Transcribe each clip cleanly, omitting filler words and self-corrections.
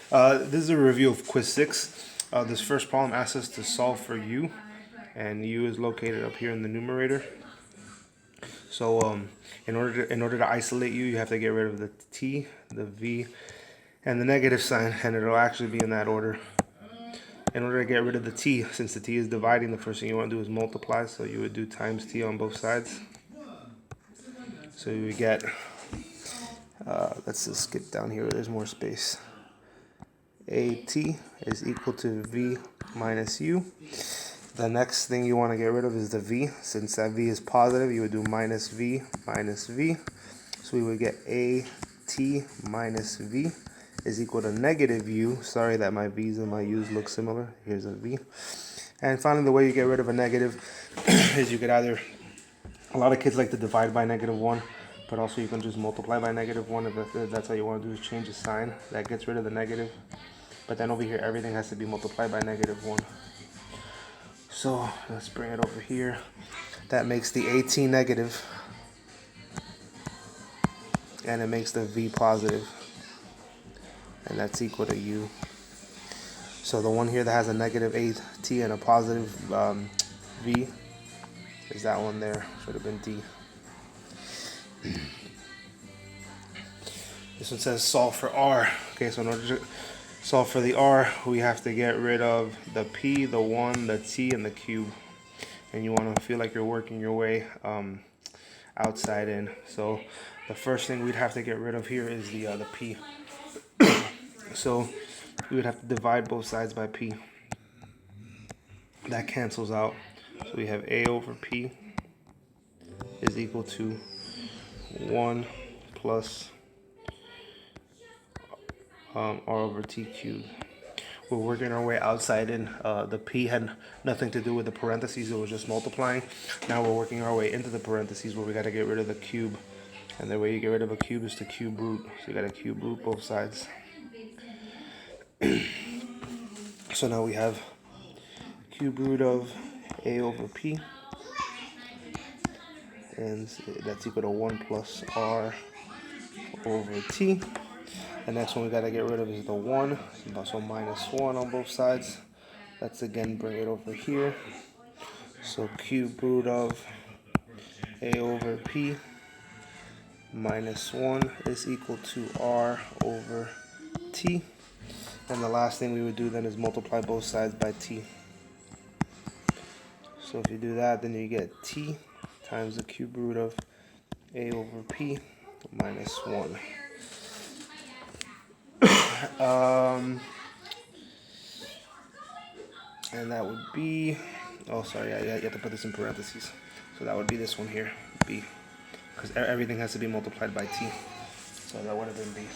This is a review of quiz 6. This first problem asks us to solve for u, and u is located up here in the numerator. So in order to isolate u, you have to get rid of the t, the v, and the negative sign, and it'll actually be in that order. In order to get rid of the t, since the t is dividing, the first thing you want to do is multiply. So you would do times t on both sides. So you would get, let's just skip down here where there's more space. AT is equal to V minus U. The next thing you want to get rid of is the V. Since that V is positive, you would do minus V minus V. So we would get AT minus V is equal to negative U. Sorry that my V's and my U's look similar. Here's a V. And finally, the way you get rid of a negative is you could either, a lot of kids like to divide by -1, but also you can just multiply by -1 if that's how you want to do is change the sign. That gets rid of the negative. But then over here, everything has to be multiplied by -1. So let's bring it over here. That makes the AT negative, and it makes the V positive, and that's equal to U. So the one here that has a negative AT and a positive V is that one there. Should have been D. This one says solve for R. Okay, so in order to solve for the R, we have to get rid of the P, the 1, the T, and the cube. And you want to feel like you're working your way outside in. So the first thing we'd have to get rid of here is the P. So we would have to divide both sides by P. That cancels out. So we have A over P is equal to 1 plus R over T cubed. We're working our way outside in. The P had nothing to do with the parentheses, it was just multiplying. Now we're working our way into the parentheses where we got to get rid of the cube. And the way you get rid of a cube is to cube root. So you got to cube root both sides. So now we have cube root of A over P. And that's equal to 1 plus R over T. The next one we got to get rid of is the 1. So minus 1 on both sides. Let's again bring it over here. So cube root of A over P minus 1 is equal to R over T. And the last thing we would do then is multiply both sides by T. So if you do that, then you get T times the cube root of A over P minus 1. And that would be, oh sorry, yeah, you have to put this in parentheses. So that would be this one here, B, because everything has to be multiplied by T. So that would have been B.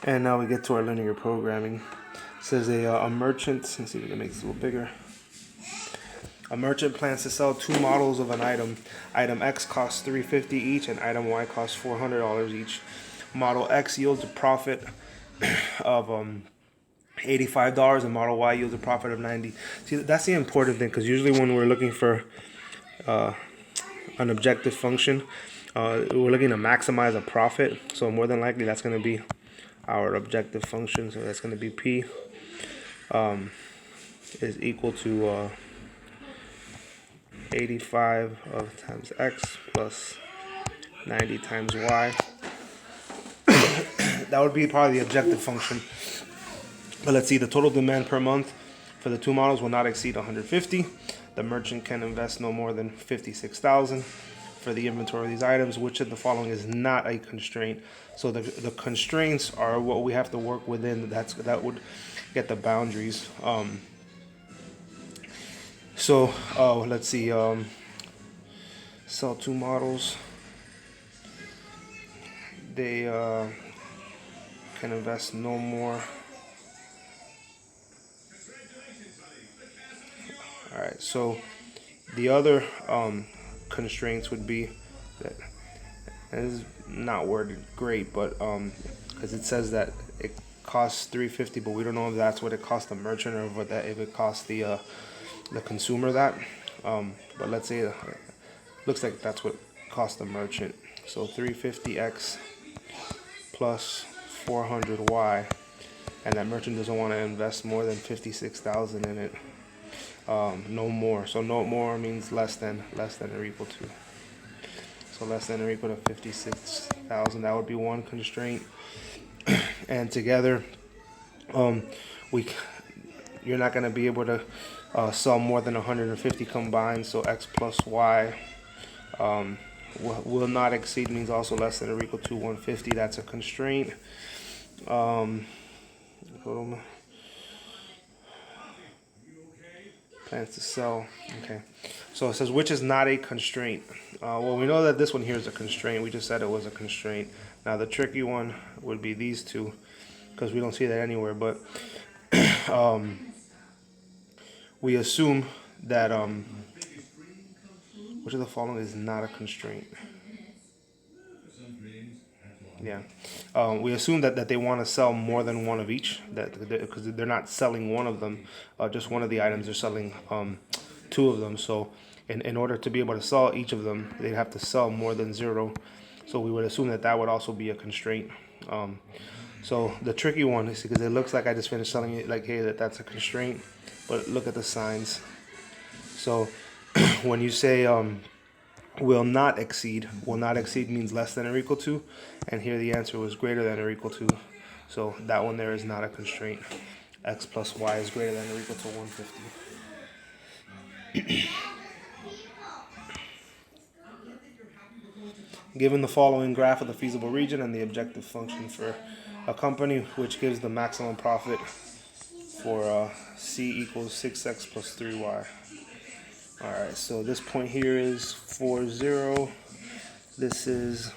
And now we get to our linear programming. It says a merchant, let's see if we can make this a little bigger. A merchant plans to sell 2 models of an item. Item X costs $350 each, and item Y costs $400 each. Model X yields a profit of $85, and Model Y yields a profit of $90. See, that's the important thing, because usually when we're looking for an objective function, we're looking to maximize a profit. So more than likely, that's going to be our objective function. So that's going to be P is equal to 85 of times X plus 90 times Y. That would be probably the objective function. But let's see, the total demand per month for the 2 models will not exceed 150. The merchant can invest no more than 56,000 for the inventory of these items. Which of the following is not a constraint? So the constraints are what we have to work within. That would get the boundaries. So let's see, sell 2 models. They can invest no more. Alright, so the other constraints would be that, and this is not worded great, but because it says that it costs $350, but we don't know if that's what it costs the merchant or if it costs the consumer that. But let's say it looks like that's what cost the merchant. So 350x plus 400y, and that merchant doesn't want to invest more than 56,000 in it. No more. So no more means less than or equal to. So less than or equal to 56,000. That would be one constraint. And together, we you're not going to be able to sell more than 150 combined. So x plus y will not exceed means also less than or equal to 150. That's a constraint. Plans to sell. Okay. So it says which is not a constraint. Well, we know that this one here is a constraint. We just said it was a constraint. Now the tricky one would be these two, because we don't see that anywhere. But we assume that which of the following is not a constraint? Yeah, we assume that they want to sell more than one of each, because they're not selling one of them, just one of the items. They're selling two of them. So in order to be able to sell each of them, they'd have to sell more than 0. So we would assume that would also be a constraint. So the tricky one is because it looks like I just finished selling it like, hey, that's a constraint, but look at the signs. So when you say will not exceed means less than or equal to, and here the answer was greater than or equal to. So that one there is not a constraint. X plus y is greater than or equal to 150. Given the following graph of the feasible region and the objective function for a company, which gives the maximum profit for C equals 6x plus 3y. Alright, so this point here is 4, 0. This is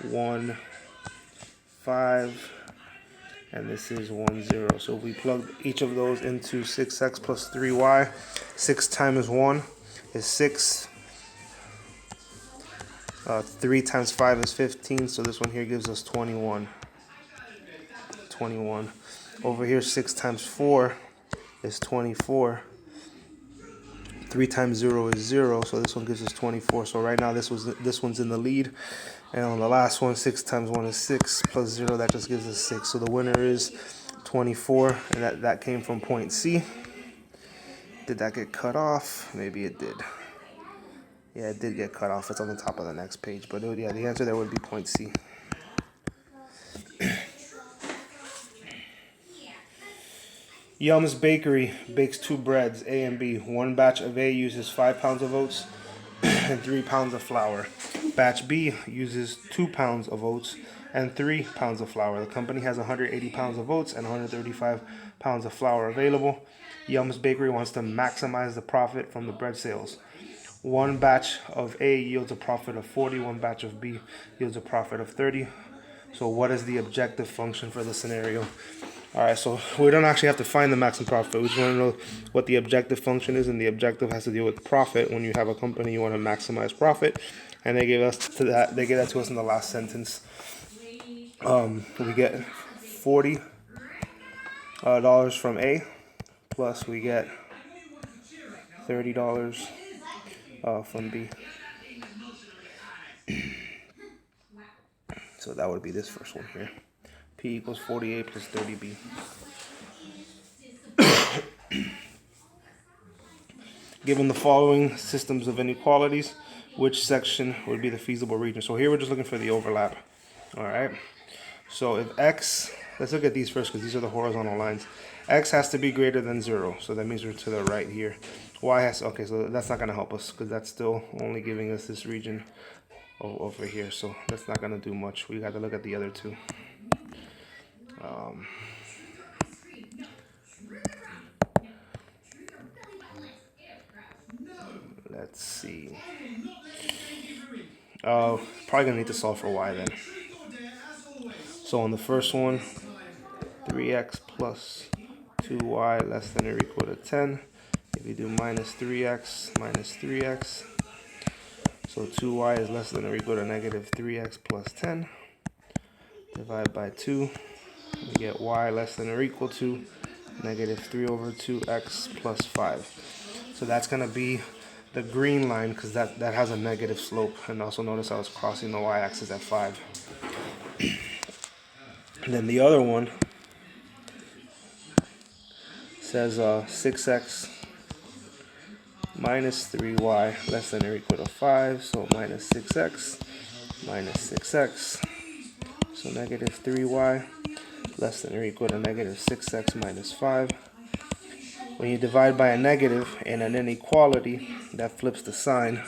1, 5. And this is 1, 0. So if we plug each of those into 6x plus 3y, 6 times 1 is 6. 3 times 5 is 15. So this one here gives us 21. 21. Over here, 6 times 4 is 24. 3 times 0 is 0, so this one gives us 24. So right now this one's in the lead. And on the last one, 6 times 1 is 6, plus 0, that just gives us 6. So the winner is 24, and that came from point C. Did that get cut off? Maybe it did. Yeah, it did get cut off. It's on the top of the next page. But yeah, the answer there would be point C. Yum's Bakery bakes 2 breads, A and B. One batch of A uses 5 pounds of oats and 3 pounds of flour. Batch B uses 2 pounds of oats and 3 pounds of flour. The company has 180 pounds of oats and 135 pounds of flour available. Yum's Bakery wants to maximize the profit from the bread sales. One batch of A yields a profit of 40. One batch of B yields a profit of 30. So what is the objective function for the scenario? All right, so we don't actually have to find the maximum profit. We just want to know what the objective function is, and the objective has to deal with profit. When you have a company, you want to maximize profit, and they gave us to that. They gave that to us in the last sentence. We get $40 from A, plus we get $30 from B. So that would be this first one here. P equals 48 plus 30B. Given the following systems of inequalities, which section would be the feasible region? So here we're just looking for the overlap. All right. So if X, let's look at these first because these are the horizontal lines. X has to be greater than 0. So that means we're to the right here. Y has to, okay, so that's not going to help us because that's still only giving us this region over here. So that's not going to do much. We got to look at the other two. Let's see. Probably gonna need to solve for y then. So on the first one, 3x plus 2y less than or equal to 10. If you do minus 3x minus 3x, so 2y is less than or equal to negative 3x plus 10. Divide by 2. We get y less than or equal to negative 3 over 2x plus 5. So that's going to be the green line because that has a negative slope. And also notice I was crossing the y-axis at 5. And then the other one says 6x minus 3y less than or equal to 5. So minus 6x minus 6x. So negative 3y less than or equal to negative 6x minus 5. When you divide by a negative in an inequality, that flips the sign.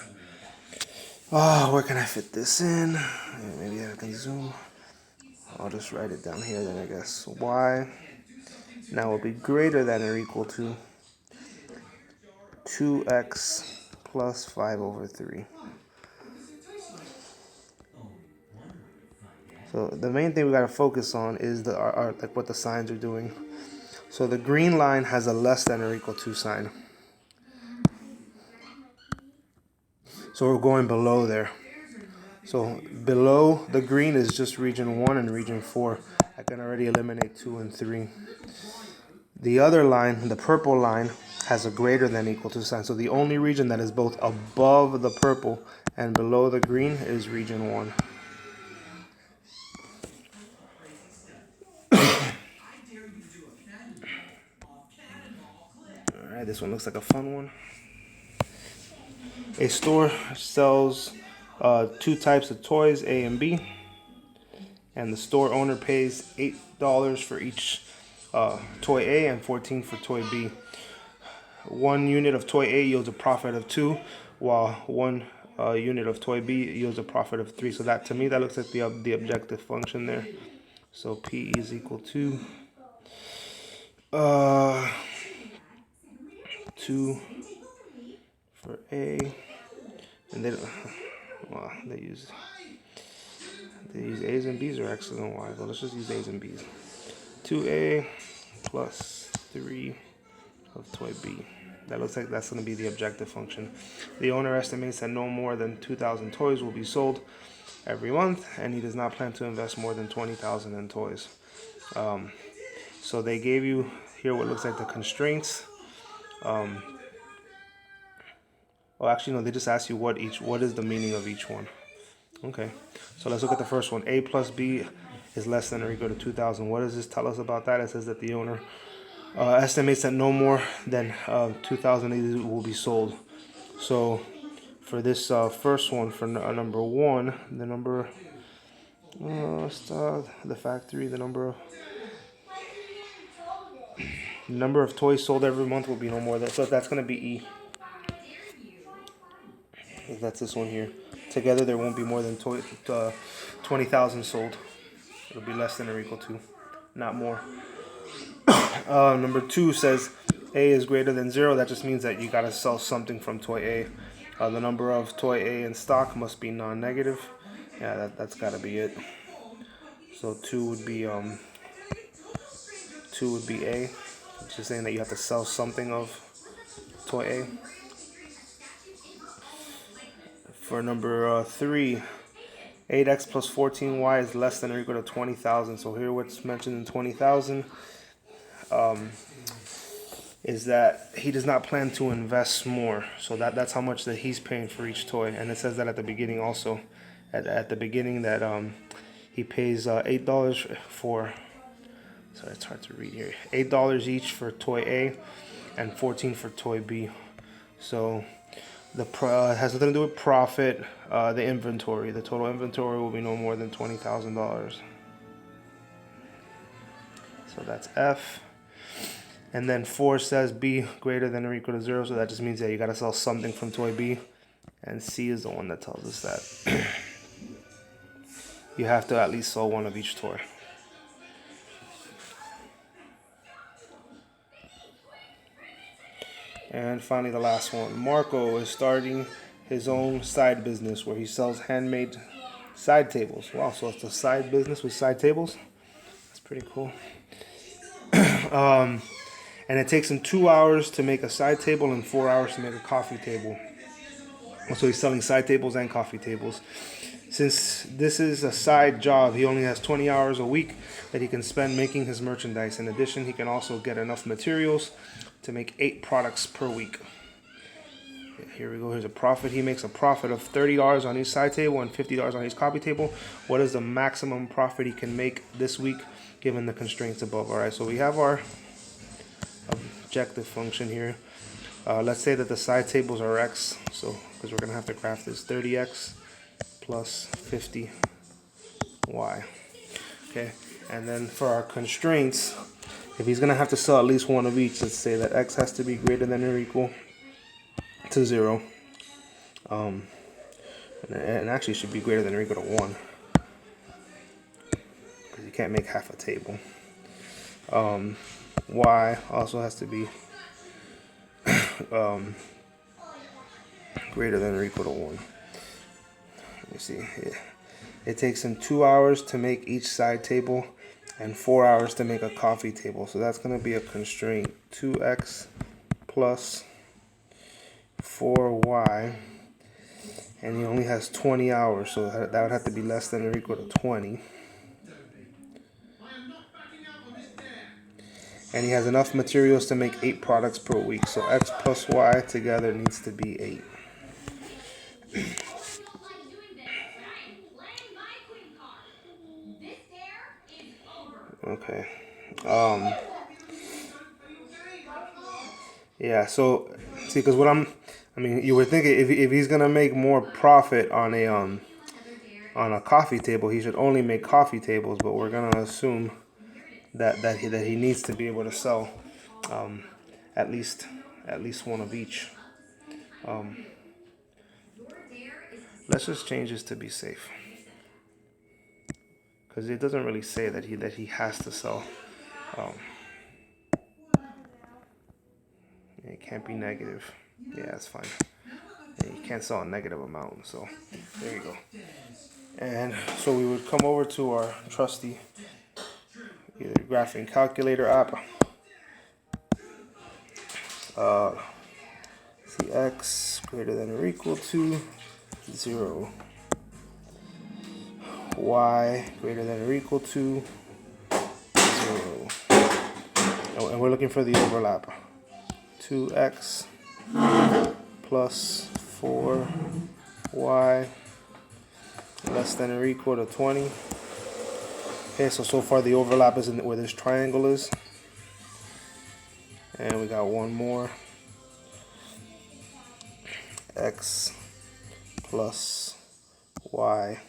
Oh, where can I fit this in? Maybe I can zoom. I'll just write it down here then, I guess. Y now will be greater than or equal to 2x plus 5 over 3. So the main thing we got to focus on is like what the signs are doing. So the green line has a less than or equal to sign. So we're going below there. So below the green is just region 1 and region 4. I can already eliminate 2 and 3. The other line, the purple line, has a greater than equal to sign. So the only region that is both above the purple and below the green is region 1. Alright, this one looks like a fun one. A store sells 2 types of toys, A and B. And the store owner pays $8 for each toy A and $14 for toy B. 1 unit of toy A yields a profit of 2, while 1 unit of toy B yields a profit of 3. So that, to me, that looks like the objective function there. So P is equal to 2 for A, and then well, they use A's and B's or X's and Y's. Well, let's just use A's and B's. 2A plus 3 of toy B. That looks like that's going to be the objective function. The owner estimates that no more than 2,000 toys will be sold every month, and he does not plan to invest more than 20,000 in toys. So they gave you here what looks like the constraints. Oh, actually, no, they just ask you what is the meaning of each one. Okay, so let's look at the first one. A plus B is less than or equal to 2,000. What does this tell us about that? It says that the owner estimates that no more than 2,000 of these will be sold. So for this first one, for number 1, the number, the factory, the number of toys sold every month will be no more than, so that's going to be E. That's this one here. Together there won't be more than 20,000 sold. It'll be less than or equal to, not more. Number 2 says A is greater than 0. That just means that you gotta sell something from toy A. The number of toy A in stock must be non-negative. Yeah, that's gotta be it. So 2 would be A. It's just saying that you have to sell something of toy A. For number 3, 8x plus 14y is less than or equal to 20,000. So here what's mentioned in 20,000 is that he does not plan to invest more. So that's how much that he's paying for each toy. And it says that at the beginning also. At the beginning that he pays $8 for, sorry, it's hard to read here, $8 each for toy A and $14 for toy B. So it has nothing to do with profit. The inventory, the total inventory will be no more than $20,000. So that's F. And then 4 says B greater than or equal to 0. So that just means that you got to sell something from toy B. And C is the one that tells us that you have to at least sell one of each toy. And finally, the last one. Marco is starting his own side business where he sells handmade side tables. Wow, so it's a side business with side tables? That's pretty cool. And it takes him 2 hours to make a side table and 4 hours to make a coffee table. So he's selling side tables and coffee tables. Since this is a side job, he only has 20 hours a week that he can spend making his merchandise. In addition, he can also get enough materials to make 8 products per week. Here we go. Here's a profit. He makes a profit of $30 on each side table and $50 on each coffee table. What is the maximum profit he can make this week given the constraints above? All right, so we have our objective function here. Let's say that the side tables are x, so because we're going to have to graph this, 30x plus 50y. Okay, and then for our constraints, if he's going to have to sell at least one of each, let's say that x has to be greater than or equal to 0. And actually should be greater than or equal to 1. Because you can't make half a table. Y also has to be greater than or equal to 1. Let me see. It takes him 2 hours to make each side table and 4 hours to make a coffee table. So that's going to be a constraint. 2x plus 4y. And he only has 20 hours, so that would have to be less than or equal to 20. And he has enough materials to make 8 products per week. So x plus y together needs to be 8. Okay. Yeah, so see, because what I mean, you were thinking if he's gonna make more profit on a coffee table, he should only make coffee tables. But we're gonna assume that he needs to be able to sell at least one of each. Let's just change this to be safe, because it doesn't really say that he has to sell. It can't be negative. Yeah, that's fine. Yeah, you can't sell a negative amount, so there you go. And so we would come over to our trusty either graphing calculator app. See x greater than or equal to 0. Y greater than or equal to 0. And we're looking for the overlap. 2x plus 4y less than or equal to 20. Okay, so far the overlap is where this triangle is. And we got one more. X plus y.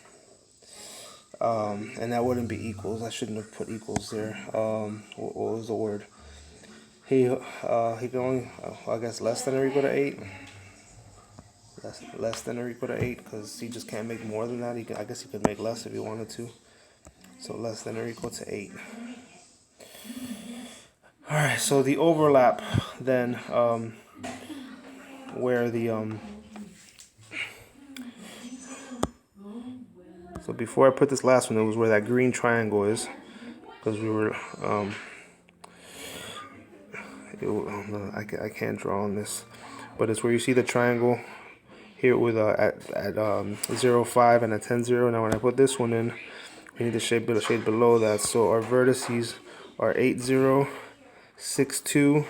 And that wouldn't be equals. I shouldn't have put equals there. What was the word? He can only, I guess, less than or equal to 8. Less than or equal to 8, because he just can't make more than that. I guess he could make less if he wanted to. So less than or equal to 8. All right. So the overlap then, where the so before I put this last one, it was where that green triangle is, because we were I can't draw on this, but it's where you see the triangle here with at 0, 5 and a 10, 0. Now when I put this one in, we need to shade below that. So our vertices are 8, 0, 6, 2.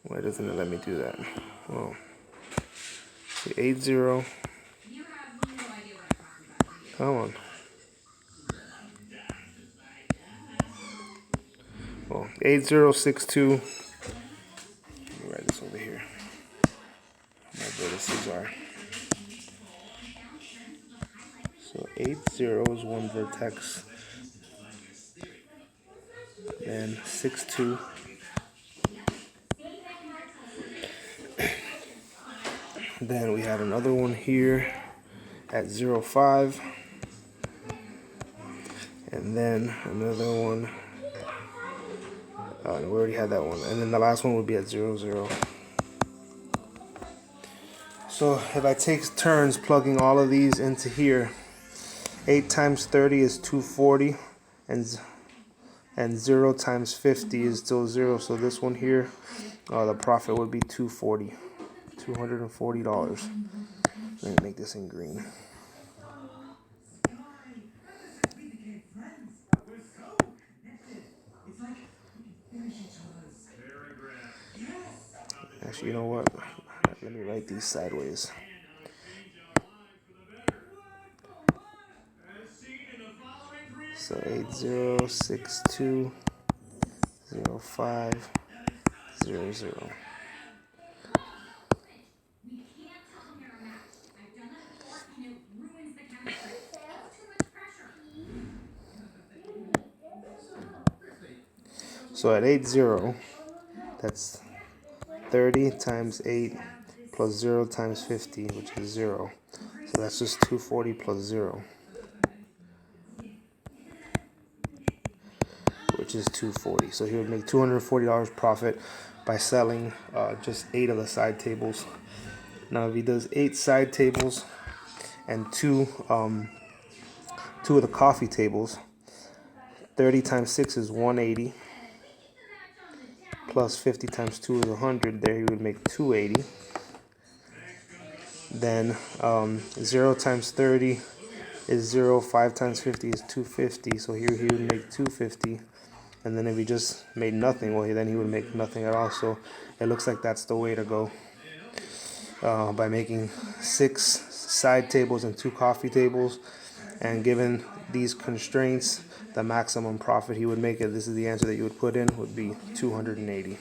Why doesn't it let me do that? Oh, see, 8, 0. Come on. Well, 8, 0, 6, 2. Let me write this over here. My vertices are. So 8, 0 is one vertex. Then 6, 2. Then we have another one here at 0, 5. And then another one. We already had that one. And then the last one would be at 0, 0. So if I take turns plugging all of these into here, 8 times 30 is 240, and 0 times 50 is still 0. So this one here, the profit would be $240. Let me make this in green. Actually, you know what? Let me write these sideways. So 80620500. So at 80, that's 30 times 8 plus 0 times 50, which is 0. So that's just 240 plus 0, which is 240. So he would make $240 profit by selling just 8 of the side tables. Now if he does 8 side tables and two of the coffee tables, 30 times 6 is 180, plus 50 times 2 is 100. There he would make 280. Then 0 times 30 is 0. 5 times 50 is 250. So here he would make 250. And then if he just made nothing, well, then he would make nothing at all. So it looks like that's the way to go. By making 6 side tables and 2 coffee tables, and given these constraints, the maximum profit he would make, if this is the answer that you would put in, would be 280.